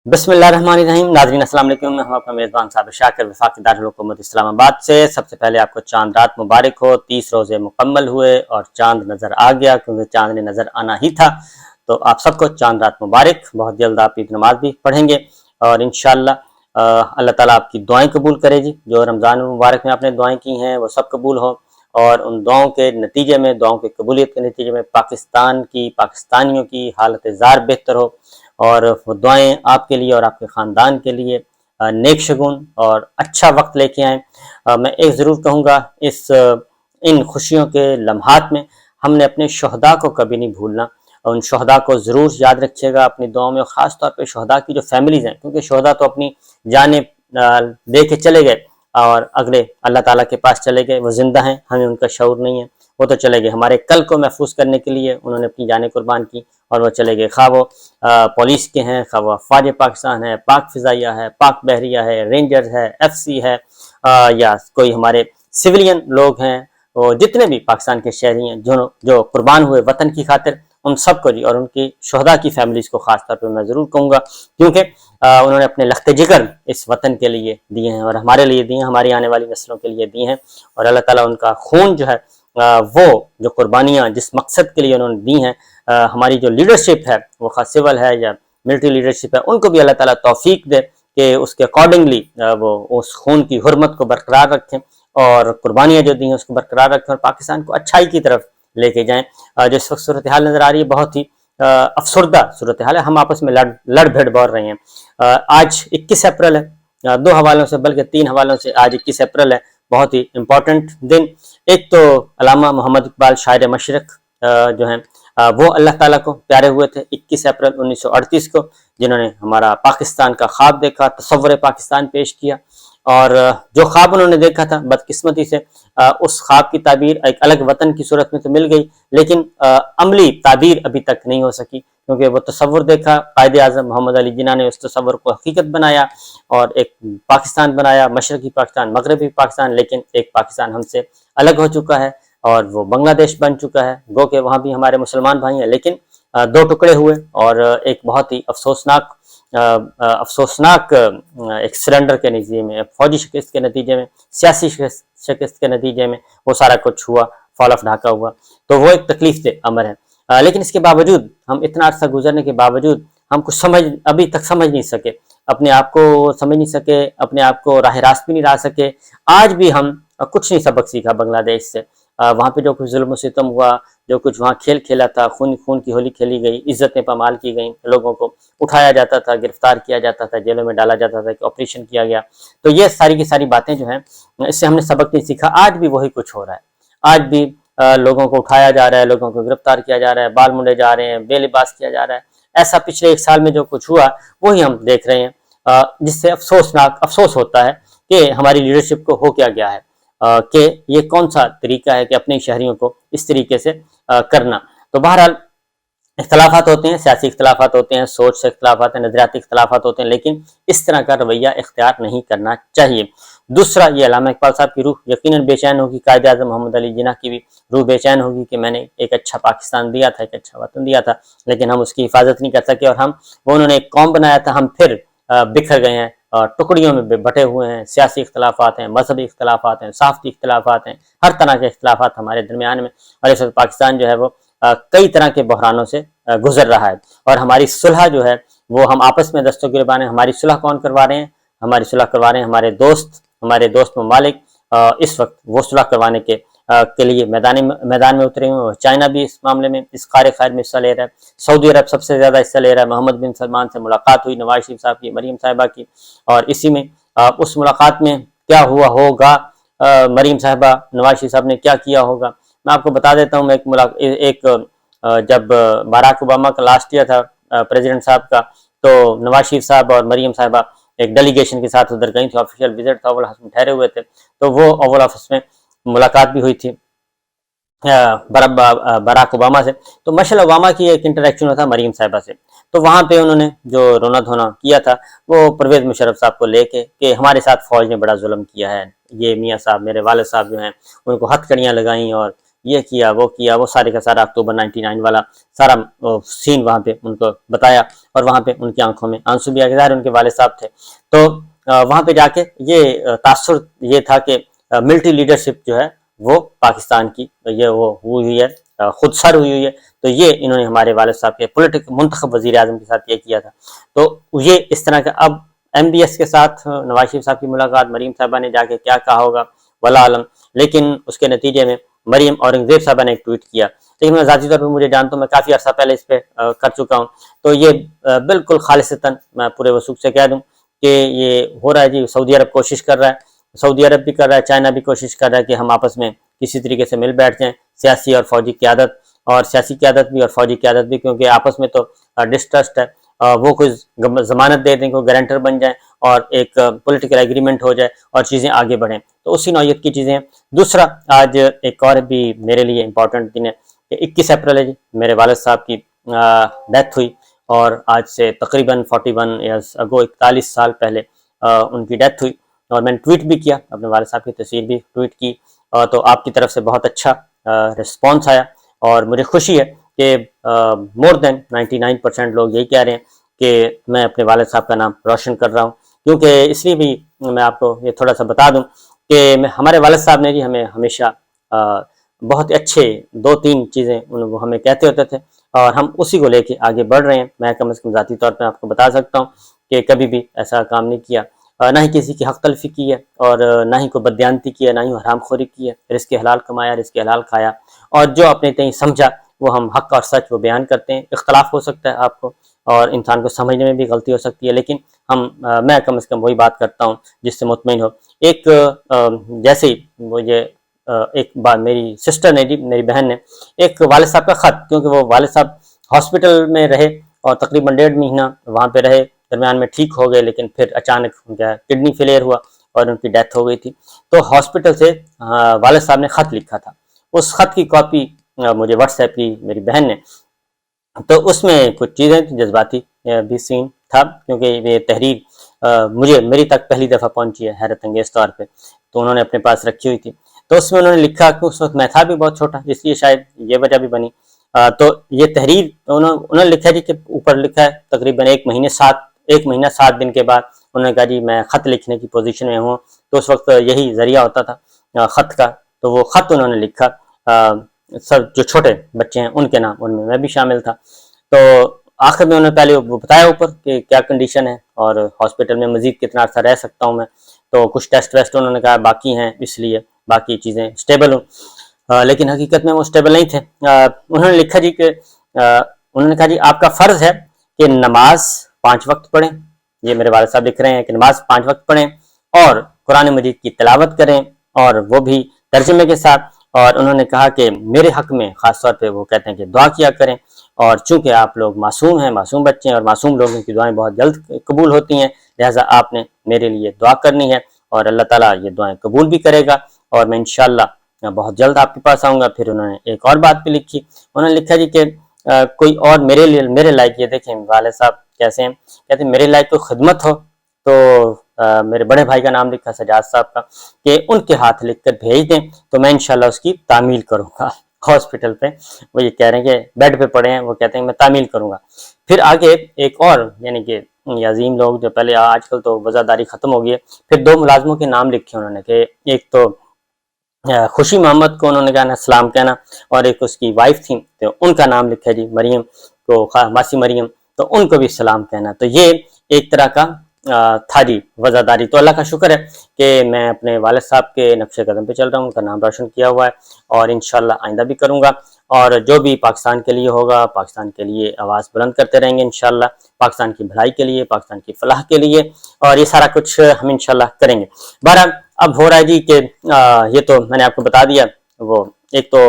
بسم اللہ الرحمن الرحیم. ناظرین السلام علیکم. میں ہوں آپ کا میزبان صاحب شاکر وفاقی دارالحکومت اسلام آباد سے. سب سے پہلے آپ کو چاند رات مبارک ہو. 30 روزے مکمل ہوئے اور چاند نظر آ گیا کیونکہ چاند نے نظر آنا ہی تھا. تو آپ سب کو چاند رات مبارک. بہت جلد آپ عید نماز بھی پڑھیں گے اور انشاءاللہ اللہ تعالیٰ آپ کی دعائیں قبول کرے جی. جو رمضان مبارک میں آپ نے دعائیں کی ہیں وہ سب قبول ہو اور ان دعاؤں کے نتیجے میں، دعاؤں کی قبولیت کے نتیجے میں پاکستان کی، پاکستانیوں کی حالت زار بہتر ہو اور وہ دعائیں آپ کے لیے اور آپ کے خاندان کے لیے نیک شگون اور اچھا وقت لے کے آئیں. میں ایک ضرور کہوں گا، ان خوشیوں کے لمحات میں ہم نے اپنے شہداء کو کبھی نہیں بھولنا. اور ان شہداء کو ضرور یاد رکھیے گا اپنی دعاؤں میں، اور خاص طور پہ شہداء کی جو فیملیز ہیں، کیونکہ شہداء تو اپنی جانیں دے کے چلے گئے اور اگلے اللہ تعالیٰ کے پاس چلے گئے. وہ زندہ ہیں، ہمیں ان کا شعور نہیں ہے. وہ تو چلے گئے ہمارے کل کو محفوظ کرنے کے لیے، انہوں نے اپنی جانیں قربان کی اور وہ چلے گئے. خواہ وہ پولیس کے ہیں، خواہ وہ فوج پاکستان ہے، پاک فضائیہ ہے، پاک بحریہ ہے، رینجرز ہے، ایف سی ہے، یا کوئی ہمارے سویلین لوگ ہیں، وہ جتنے بھی پاکستان کے شہری ہیں جو قربان ہوئے وطن کی خاطر، ان سب کو جی، اور ان کی شہداء کی فیملیز کو خاص طور پہ میں ضرور کہوں گا، کیونکہ انہوں نے اپنے لخت جگر اس وطن کے لیے دیے ہیں اور ہمارے لیے دیے ہیں، ہماری آنے والی نسلوں کے لیے دیے ہیں. اور اللہ تعالیٰ ان کا خون جو ہے، وہ جو قربانیاں جس مقصد کے لیے انہوں نے دی ہیں، ہماری جو لیڈرشپ ہے، وہ خاص سول ہے یا ملٹری لیڈرشپ ہے، ان کو بھی اللہ تعالیٰ توفیق دے کہ اس کے اکارڈنگلی وہ اس خون کی حرمت کو برقرار رکھیں اور قربانیاں جو دی ہیں اس کو برقرار رکھیں اور پاکستان کو اچھائی کی طرف لے کے جائیں. جو اس وقت صورتحال نظر آ رہی ہے، بہت ہی افسردہ صورتحال ہے. ہم آپس میں لڑ بھیڑ بور رہے ہیں. آج 21 اپریل ہے. 2 حوالوں سے بلکہ 3 حوالوں سے آج 21 اپریل ہے، بہت ہی امپورٹنٹ دن. ایک تو علامہ محمد اقبال شاعر مشرق جو ہیں، وہ اللہ تعالیٰ کو پیارے ہوئے تھے 21 اپریل 1938 کو، جنہوں نے ہمارا پاکستان کا خواب دیکھا، تصور پاکستان پیش کیا. اور جو خواب انہوں نے دیکھا تھا، بدقسمتی سے اس خواب کی تعبیر ایک الگ وطن کی صورت میں تو مل گئی، لیکن عملی تعبیر ابھی تک نہیں ہو سکی، کیونکہ وہ تصور دیکھا. قائد اعظم محمد علی جناح نے اس تصور کو حقیقت بنایا اور ایک پاکستان بنایا، مشرقی پاکستان، مغربی پاکستان، لیکن ایک پاکستان ہم سے الگ ہو چکا ہے اور وہ بنگلہ دیش بن چکا ہے. گو کہ وہاں بھی ہمارے مسلمان بھائی ہیں، لیکن 2 ٹکڑے ہوئے اور ایک بہت ہی افسوسناک ایک سرنڈر کے نتیجے میں، فوجی شکست کے نتیجے میں، سیاسی شکست کے نتیجے میں وہ سارا کچھ ہوا، فال آف ڈھاکہ ہوا. تو وہ ایک تکلیف دہ امر ہے. لیکن اس کے باوجود، ہم اتنا عرصہ گزرنے کے باوجود ہم کچھ ابھی تک سمجھ نہیں سکے، اپنے آپ کو سمجھ نہیں سکے، اپنے آپ کو راہ راست بھی نہیں لا سکے. آج بھی ہم کچھ نہیں سبق سیکھا بنگلہ دیش سے. وہاں پہ جو کچھ ظلم و ستم ہوا، جو کچھ وہاں کھیل کھیلا تھا، خون کی ہولی کھیلی گئی، عزتیں پامال کی گئیں، لوگوں کو اٹھایا جاتا تھا، گرفتار کیا جاتا تھا، جیلوں میں ڈالا جاتا تھا، کہ آپریشن کیا گیا. تو یہ ساری کی ساری باتیں جو ہیں، اس سے ہم نے سبق نہیں سیکھا. آج بھی وہی کچھ ہو رہا ہے. آج بھی لوگوں کو اٹھایا جا رہا ہے، لوگوں کو گرفتار کیا جا رہا ہے، بال منڈے جا رہے ہیں، بے لباس کیا جا رہا ہے. ایسا پچھلے 1 سال میں جو کچھ ہوا وہی ہم دیکھ رہے ہیں، جس سے افسوس ہوتا ہے کہ ہماری لیڈرشپ کو ہو کیا گیا ہے، کہ یہ کون سا طریقہ ہے کہ اپنے شہریوں کو اس طریقے سے کرنا. تو بہرحال اختلافات ہوتے ہیں، سیاسی اختلافات ہوتے ہیں، سوچ سے اختلافات ہیں، نظریاتی اختلافات ہوتے ہیں، لیکن اس طرح کا رویہ اختیار نہیں کرنا چاہیے. دوسرا، یہ علامہ اقبال صاحب کی روح یقیناً بے چین ہوگی، قائد اعظم محمد علی جناح کی بھی روح بے چین ہوگی کہ میں نے ایک اچھا پاکستان دیا تھا، ایک اچھا وطن دیا تھا، لیکن ہم اس کی حفاظت نہیں کر سکے، اور انہوں نے ایک قوم بنایا تھا، ہم پھر بکھر گئے ہیں، ٹکڑیوں میں بٹے ہوئے ہیں. سیاسی اختلافات ہیں، مذہبی اختلافات ہیں، صحافتی اختلافات ہیں، ہر طرح کے اختلافات ہمارے درمیان میں. اور اس وقت پاکستان جو ہے وہ کئی طرح کے بحرانوں سے گزر رہا ہے. اور ہماری صلح جو ہے وہ ہم آپس میں دستوں گریبان ہیں. ہماری صلح کون کروا رہے ہیں؟ ہماری صلح کروا رہے ہیں ہمارے دوست ممالک. اس وقت وہ صلح کروانے کے لیے میدان میں اترے ہوئے. چائنا بھی اس معاملے میں، اس خیر میں حصہ لے رہا ہے. سعودی عرب سب سے زیادہ حصہ لے رہا ہے. محمد بن سلمان سے ملاقات ہوئی، نواز شریف صاحب کی، مریم صاحبہ کی، اور اسی میں اس ملاقات میں کیا ہوا ہوگا، مریم صاحبہ، نواز شریف صاحب نے کیا کیا ہوگا، میں آپ کو بتا دیتا ہوں. جب باراک اوباما کا لاسٹ ایئر تھا پریزیڈنٹ صاحب کا، تو نواز شریف صاحب اور مریم صاحبہ ایک ڈیلیگیشن کے ساتھ ادھر گئی تھی، آفیشیل وزٹ تھا، اوول ہاؤس میں ٹھہرے ہوئے تھے. تو وہ اوول آفس میں ملاقات بھی ہوئی تھی باراک اوباما سے. تو مشل اوباما کی ایک انٹریکشن تھا مریم صاحبہ سے. تو وہاں پہ انہوں نے جو رونا دھونا کیا تھا وہ پرویز مشرف صاحب کو لے کے، کہ ہمارے ساتھ فوج نے بڑا ظلم کیا ہے، یہ میاں صاحب، میرے والد صاحب جو ہیں، ان کو ہتھ کڑیاں لگائیں اور یہ کیا وہ سارے کا سارا اکتوبر 99 والا سارا سین وہاں پہ ان کو بتایا، اور وہاں پہ ان کی آنکھوں میں آنسو بھی آ گئے، ظاہر ان کے والد صاحب تھے۔ تو وہاں پہ جا کے یہ تاثر یہ تھا کہ ملٹری لیڈرشپ جو ہے وہ پاکستان کی یہ وہ ہوئی ہے، خود سر ہوئی ہے، تو یہ انہوں نے ہمارے والد صاحب کے منتخب وزیر اعظم کے ساتھ یہ کیا تھا۔ تو یہ اس طرح کا اب ایم بی ایس کے ساتھ نواز شریف صاحب کی ملاقات، مریم صاحبہ نے جا کے کیا کہا ہوگا واللہ عالم، لیکن اس کے نتیجے میں مریم اورنگزیب صاحبہ نے ایک ٹویٹ کیا، لیکن میں ذاتی طور پہ مجھے جانتا ہوں، میں کافی عرصہ پہلے اس پہ کر چکا ہوں، تو یہ بالکل خالصتاً میں پورے وثوق سے کہہ دوں کہ یہ ہو رہا ہے جی، سعودی عرب کوشش کر رہا ہے، سعودی عرب بھی کر رہا ہے، چائنا بھی کوشش کر رہا ہے کہ ہم آپس میں کسی طریقے سے مل بیٹھ جائیں، سیاسی اور فوجی قیادت، اور سیاسی قیادت بھی اور فوجی قیادت بھی، کیونکہ آپس میں تو ڈسٹرسٹ ہے، وہ کوئی ضمانت دے دیں، کوئی گارنٹر بن جائیں اور ایک پولیٹیکل ایگریمنٹ ہو جائے اور چیزیں آگے بڑھیں، تو اسی نوعیت کی چیزیں ہیں۔ دوسرا، آج ایک اور بھی میرے لیے امپورٹنٹ دن ہے کہ 21 اپریل ہے جی، میرے والد صاحب کی ڈیتھ ہوئی، اور آج سے تقریباً 41 ایئرس اگو 41 سال پہلے ان کی ڈیتھ ہوئی، اور میں نے ٹویٹ بھی کیا، اپنے والد صاحب کی تصویر بھی ٹویٹ کی، تو آپ کی طرف سے بہت اچھا رسپانس آیا، اور مجھے خوشی ہے کہ مور دین 99% لوگ یہی کہہ رہے ہیں کہ میں اپنے والد صاحب کا نام روشن کر رہا ہوں، کیونکہ اس لیے بھی میں آپ کو یہ تھوڑا سا بتا دوں کہ ہمارے والد صاحب نے جی ہمیں ہمیشہ بہت اچھے 2-3 چیزیں وہ ہمیں کہتے ہوتے تھے، اور ہم اسی کو لے کے آگے بڑھ رہے ہیں۔ میں کم از کم ذاتی طور پہ آپ کو بتا سکتا ہوں کہ کبھی بھی ایسا کام نہیں کیا، نہ ہی کسی کی حق تلفی کی ہے، اور نہ ہی کوئی بددیانتی کی ہے، نہ ہی حرام خوری کی ہے، رزق حلال کمایا، رزق حلال کھایا، اور جو اپنے تئیں سمجھا وہ ہم حق اور سچ وہ بیان کرتے ہیں۔ اختلاف ہو سکتا ہے آپ کو، اور انسان کو سمجھنے میں بھی غلطی ہو سکتی ہے، لیکن میں کم از کم وہی بات کرتا ہوں جس سے مطمئن ہو۔ ایک جیسے ہی مجھے ایک بار میری سسٹر نے، میری بہن نے، ایک والد صاحب کا خط، کیونکہ وہ والد صاحب ہاسپٹل میں رہے اور تقریباً 1.5 مہینہ وہاں پہ رہے، درمیان میں ٹھیک ہو گئے، لیکن پھر اچانک ان کا کڈنی فیلئر ہوا اور ان کی ڈیتھ ہو گئی تھی، تو ہاسپٹل سے والد صاحب نے خط لکھا تھا، اس خط کی کاپی مجھے واٹس ایپ کی میری بہن نے، تو اس میں کچھ چیزیں جذباتی بھی سین تھا، کیونکہ یہ تحریر میری تک پہلی دفعہ پہنچی ہے حیرت انگیز طور پہ، تو انہوں نے اپنے پاس رکھی ہوئی تھی، تو اس میں انہوں نے لکھا کہ اس وقت میں تھا بھی بہت چھوٹا، اس لیے شاید یہ وجہ بھی بنی، تو یہ تحریر انہوں نے لکھا جی کہ اوپر لکھا ہے تقریباً 1 مہینہ 7 دن کے بعد انہوں نے کہا جی میں خط لکھنے کی پوزیشن میں ہوں، تو اس وقت یہی ذریعہ ہوتا تھا خط کا، تو وہ خط انہوں نے لکھا، سب جو چھوٹے بچے ہیں ان کے نام، ان میں بھی شامل تھا، تو آخر میں انہوں نے پہلے وہ بتایا اوپر کہ کیا کنڈیشن ہے اور ہاسپٹل میں مزید کتنا عرصہ رہ سکتا ہوں میں، تو کچھ ٹیسٹ ویسٹ انہوں نے کہا باقی ہیں، اس لیے باقی چیزیں اسٹیبل ہوں، لیکن حقیقت میں وہ اسٹیبل نہیں تھے۔ انہوں نے لکھا جی کہ انہوں نے کہا جی آپ کا فرض ہے کہ نماز 5 وقت پڑھیں، یہ میرے والد صاحب لکھ رہے ہیں کہ نماز 5 وقت پڑھیں اور قرآن مجید کی تلاوت کریں، اور وہ بھی ترجمے کے ساتھ، اور انہوں نے کہا کہ میرے حق میں خاص طور پہ وہ کہتے ہیں کہ دعا کیا کریں، اور چونکہ آپ لوگ معصوم ہیں، معصوم بچے ہیں، اور معصوم لوگوں کی دعائیں بہت جلد قبول ہوتی ہیں، لہٰذا آپ نے میرے لیے دعا کرنی ہے، اور اللہ تعالیٰ یہ دعائیں قبول بھی کرے گا، اور میں انشاءاللہ بہت جلد آپ کے پاس آؤں گا۔ پھر انہوں نے ایک اور بات بھی لکھی، انہوں نے لکھا جی کہ کوئی اور میرے لائق، یہ دیکھیں والد صاحب کیسے ہیں، کہتے ہیں میرے لائق کوئی خدمت ہو تو میرے بڑے بھائی کا نام لکھا سجاد صاحب کا، کہ ان کے ہاتھ لکھ کر بھیج دیں تو میں انشاءاللہ اس کی تعمیل کروں گا۔ ہاسپٹل پہ وہ یہ کہہ رہے ہیں کہ بیڈ پہ پڑے ہیں، وہ کہتے ہیں میں تعمیل کروں گا۔ پھر آگے ایک اور، یعنی کہ یہ عظیم لوگ جو پہلے، آج کل تو وزاداری ختم ہو گئی ہے، پھر 2 ملازموں کے نام لکھے انہوں نے، کہ ایک تو خوشی محمد کو انہوں نے کہا سلام کہنا، اور ایک اس کی وائف تھی تو ان کا نام لکھا جی مریم کو، ماسی مریم، تو ان کو بھی سلام کہنا، تو یہ ایک طرح کا تھا جی وزاداری۔ تو اللہ کا شکر ہے کہ میں اپنے والد صاحب کے نقش قدم پہ چل رہا ہوں، ان کا نام روشن کیا ہوا ہے، اور انشاءاللہ آئندہ بھی کروں گا، اور جو بھی پاکستان کے لیے ہوگا، پاکستان کے لیے آواز بلند کرتے رہیں گے انشاءاللہ، پاکستان کی بھلائی کے لیے، پاکستان کی فلاح کے لیے، اور یہ سارا کچھ ہم انشاءاللہ کریں گے۔ بہرحال اب ہو رہا ہے جی کہ یہ تو میں نے آپ کو بتا دیا، وہ ایک تو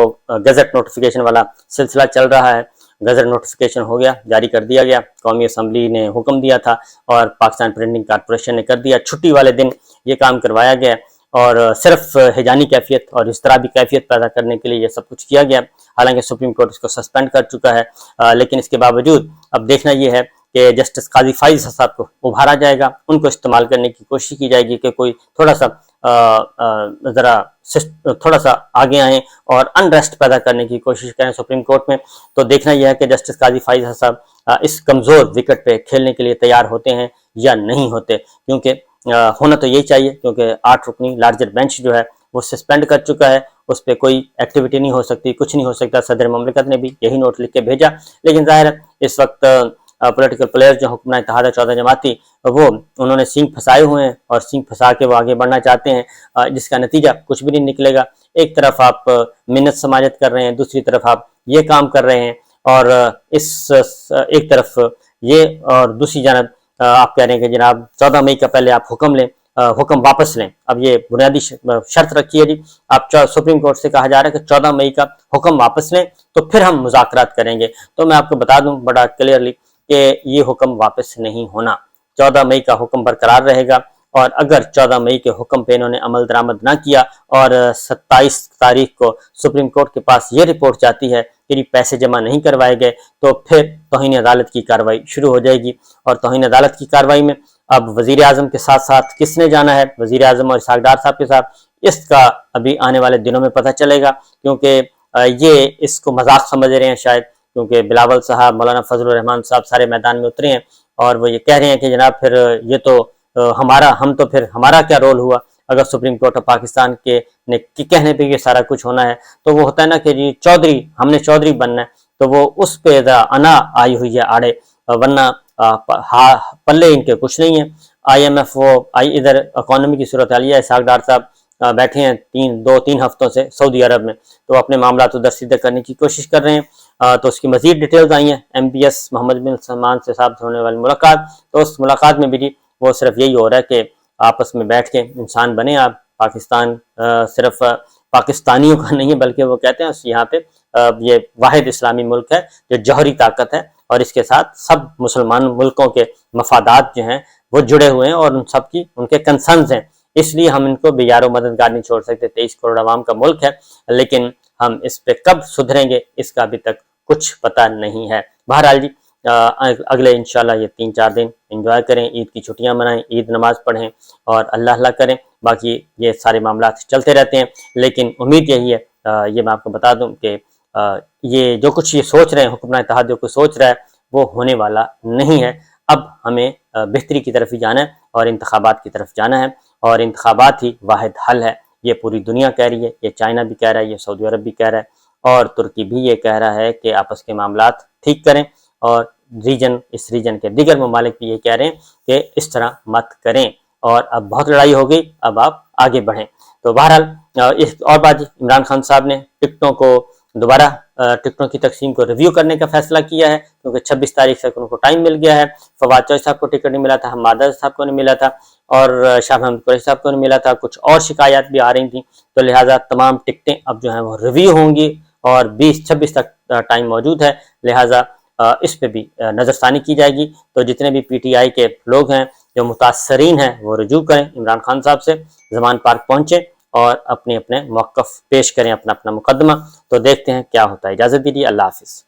گزٹ نوٹیفیکیشن والا سلسلہ چل رہا ہے، گزٹ نوٹیفیکیشن ہو گیا، جاری کر دیا گیا، قومی اسمبلی نے حکم دیا تھا اور پاکستان پرنٹنگ کارپوریشن نے کر دیا، چھٹی والے دن یہ کام کروایا گیا، اور صرف ہیجانی کیفیت اور اضطرابی کیفیت پیدا کرنے کے لیے یہ سب کچھ کیا گیا، حالانکہ سپریم کورٹ اس کو سسپینڈ کر چکا ہے، لیکن اس کے باوجود اب دیکھنا یہ ہے کہ جسٹس قاضی فائز صاحب کو ابھارا جائے گا، ان کو استعمال کرنے کی کوشش کی جائے گی کہ کوئی تھوڑا سا ذرا تھوڑا سا آگے آئیں اور انریسٹ پیدا کرنے کی کوشش کریں سپریم کورٹ میں، تو دیکھنا یہ ہے کہ جسٹس قاضی فائز صاحب اس کمزور وکٹ پہ کھیلنے کے لیے تیار ہوتے ہیں یا نہیں ہوتے، کیونکہ ہونا تو یہی چاہیے، کیونکہ 8 رکنی لارجر بینچ جو ہے وہ سسپینڈ کر چکا ہے، اس پہ کوئی ایکٹیویٹی نہیں ہو سکتی، کچھ نہیں ہو سکتا۔ صدر مملکت نے بھی یہی نوٹ لکھ کے بھیجا، لیکن ظاہر ہے اس وقت پولیٹیکل پلیئر جو حکمراں اتحاد 14 جماعتی، وہ انہوں نے سینگ پھنسائے ہوئے ہیں اور سینگ پھنسا کے وہ آگے بڑھنا چاہتے ہیں، جس کا نتیجہ کچھ بھی نہیں نکلے گا۔ ایک طرف آپ منت سماجت کر رہے ہیں، دوسری طرف آپ یہ کام کر رہے ہیں، اور ایک طرف یہ اور دوسری جانب آپ کہہ رہے ہیں کہ جناب 14 مئی کا پہلے آپ حکم لیں، حکم واپس لیں۔ اب یہ بنیادی شرط رکھی ہے جی، آپ سپریم کورٹ سے کہا جا رہا ہے کہ 14 مئی کا حکم واپس لیں تو پھر ہم مذاکرات کریں گے۔ تو میں آپ کو بتا دوں بڑا کلیئرلی کہ یہ حکم واپس نہیں ہونا، 14 مئی کا حکم برقرار رہے گا، اور اگر 14 مئی کے حکم پہ انہوں نے عمل درآمد نہ کیا اور 27 تاریخ کو سپریم کورٹ کے پاس یہ رپورٹ جاتی ہے کہ یہ پیسے جمع نہیں کروائے گئے، تو پھر توہین عدالت کی کارروائی شروع ہو جائے گی، اور توہین عدالت کی کارروائی میں اب وزیر اعظم کے ساتھ ساتھ کس نے جانا ہے، وزیر اعظم اور اسحاق ڈار صاحب کے ساتھ، اس کا ابھی آنے والے دنوں میں پتہ چلے گا، کیونکہ یہ اس کو مذاق سمجھ رہے ہیں شاید، کیونکہ بلاول صاحب، مولانا فضل الرحمان صاحب سارے میدان میں اترے ہیں، اور وہ یہ کہہ رہے ہیں کہ جناب پھر یہ تو ہمارا کیا رول ہوا اگر سپریم کورٹ آف پاکستان کے کہنے پہ یہ سارا کچھ ہونا ہے۔ تو وہ ہوتا ہے نا کہ جی چودھری، ہم نے چودھری بننا ہے، تو وہ اس پہ انا آئی ہوئی ہے آڑے، ورنہ پلے ان کے کچھ نہیں ہے۔ IMF ادھر اکانومی کی صورتحال یہ ہے، اسحاق ڈار صاحب بیٹھے ہیں 2-3 ہفتوں سے سعودی عرب میں، تو اپنے معاملات ادھر سیدھے کرنے کی کوشش کر رہے ہیں۔ تو اس کی مزید ڈیٹیلز آئی ہیں، MPS محمد بن سلمان سے صاحب سے ہونے والی ملاقات، تو اس ملاقات میں بھی وہ صرف یہی ہو رہا ہے کہ آپس میں بیٹھ کے انسان بنے آپ، پاکستان صرف پاکستانیوں کا نہیں ہے، بلکہ وہ کہتے ہیں یہاں پہ یہ واحد اسلامی ملک ہے جو جوہری طاقت ہے، اور اس کے ساتھ سب مسلمان ملکوں کے مفادات جو ہیں وہ جڑے ہوئے ہیں، اور ان کے کنسرنز ہیں، اس لیے ہم ان کو بے یار و مددگار نہیں چھوڑ سکتے۔ 23 کروڑ عوام کا ملک ہے، لیکن ہم اس پہ کب سدھریں گے اس کا ابھی تک کچھ پتہ نہیں ہے۔ بہرحال جی اگلے انشاءاللہ یہ 3-4 دن انجوائے کریں، عید کی چھٹیاں منائیں، عید نماز پڑھیں اور اللہ کریں، باقی یہ سارے معاملات چلتے رہتے ہیں، لیکن امید یہی ہے، یہ میں آپ کو بتا دوں کہ یہ جو کچھ یہ سوچ رہے ہیں حکمراں اتحاد جو کچھ سوچ رہا ہے وہ ہونے والا نہیں ہے۔ اب ہمیں بہتری کی طرف ہی جانا ہے اور انتخابات کی طرف جانا ہے، اور انتخابات ہی واحد حل ہے، یہ پوری دنیا کہہ رہی ہے، یہ چائنا بھی کہہ رہا ہے، یہ سعودی عرب بھی کہہ رہا ہے، اور ترکی بھی یہ کہہ رہا ہے کہ آپس کے معاملات ٹھیک کریں، اور اس ریجن کے دیگر ممالک بھی یہ کہہ رہے ہیں کہ اس طرح مت کریں، اور اب بہت لڑائی ہو گئی، اب آپ آگے بڑھیں۔ تو بہرحال اور بات، عمران خان صاحب نے دوبارہ ٹکٹوں کی تقسیم کو ریویو کرنے کا فیصلہ کیا ہے، کیونکہ 26 تاریخ سے ان کو ٹائم مل گیا ہے۔ فواد چوہدری صاحب کو ٹکٹ نہیں ملا تھا، حماد صاحب کو نہیں ملا تھا، اور شاہ محمد قریشی صاحب کو نہیں ملا تھا، کچھ اور شکایات بھی آ رہی تھیں، تو لہٰذا تمام ٹکٹیں اب جو ہیں وہ ریویو ہوں گی، اور 20-26 تک ٹائم موجود ہے، لہٰذا اس پہ بھی نظر ثانی کی جائے گی۔ تو جتنے بھی PTI کے لوگ ہیں جو متاثرین ہیں وہ رجوع کریں عمران خان صاحب سے، زمان پارک پہنچیں اور اپنے موقف پیش کریں، اپنا مقدمہ، تو دیکھتے ہیں کیا ہوتا ہے۔ اجازت دیجیے، اللہ حافظ۔